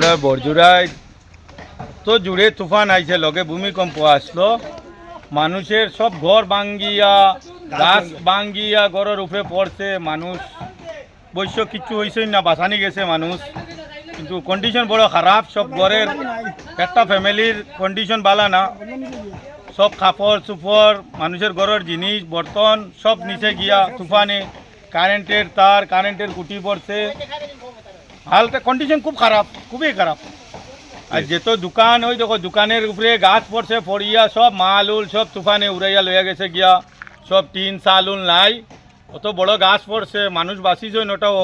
আমরা বরজুরায় তো জুড়ে তুফান আইছে, লগে ভূমিকম্প আসলো, মানুষের সব ঘর ভাঙ্গিয়া গাছ ভাঙ্গিয়া ঘরের উপরে পড়ছে, মানুষ বৈশ্য কিচ্ছু হয়েছে না, বাঁচানি গেছে মানুষ, কিন্তু কন্ডিশন বড় খারাপ। সব ঘরের একটা ফ্যামিলির কন্ডিশন ভালো না, সব কাপড় চুপড় মানুষের ঘরের জিনিস বর্তন সব নিচে গিয়া তুফানে, কারেন্টের তার কারেন্টের কুটি পড়ছে, হালকা কন্ডিশন খুব খারাপ, খুবই খারাপ। আর যেত দোকান, ওই দেখো দোকানের উপরে গাছ পড়ছে, পড়িয়া সব মাল উল সব তুফানে উড়াইয়া লইয়া গেছে গিয়া, সব টিন চাল উল নাই, অত বড় গাছ পড়ছে, মানুষ বাঁচিছ ওটাও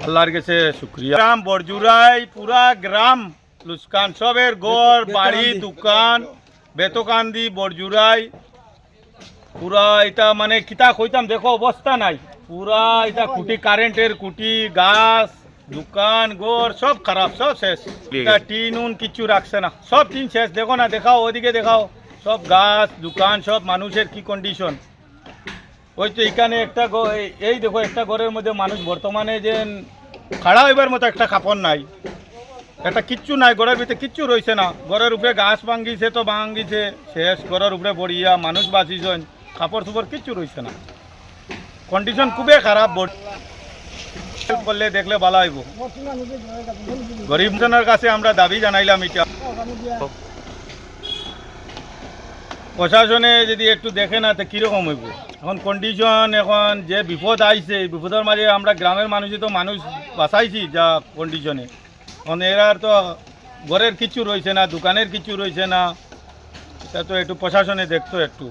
আল্লাহর গেছে শুক্রিয়া। গ্রাম বরজুরাই পুরা গ্রাম লুসকান, সবের ঘর বাড়ি দোকান বেতকান্দি বরজুরাই পুরা এটা মানে কিতা কইতাম, দেখো অবস্থা নাই, পুরা এটা কুটি কারেন্টের কুটি গাছ দোকান ঘর সব খারাপ, সব শেষ। টিন উন কিচ্ছু রাখছে না, সব টিন শেষ। দেখো না, দেখাও ওইদিকে দেখাও, সব গাছ দোকান সব, মানুষের কি কন্ডিশন। ওই তো এখানে একটা এই দেখো একটা ঘরের মধ্যে মানুষ বর্তমানে যে খাড়া হইবার মতো একটা কাপড় নাই, একটা কিচ্ছু নাই, ঘরের ভিতরে কিচ্ছু রয়েছে না, ঘরের উপরে গাছ ভাঙ্গিছে তো ভাঙ্গিছে শেষ, ঘরের উপরে পড়িয়া মানুষ বাঁচিছেন, কাপড় চোপড় কিচ্ছু রয়েছে না, কন্ডিশন খুবই খারাপ। করলে দেখলে ভালো হইব। গরিব জনের কাছে আমরা দাবি জানাইলাম এটা, প্রশাসনে যদি একটু দেখে না তো কীরকম হইব। এখন কন্ডিশন, এখন যে বিপদ আইছে, বিপদের মাঝে আমরা গ্রামের মানুষই তো মানুষ বাঁচাইছি যা কন্ডিশনে, এখন এরার তো ঘরের কিছু রয়েছে না, দোকানের কিছু রয়েছে না, এটা তো একটু প্রশাসনে দেখতো একটু।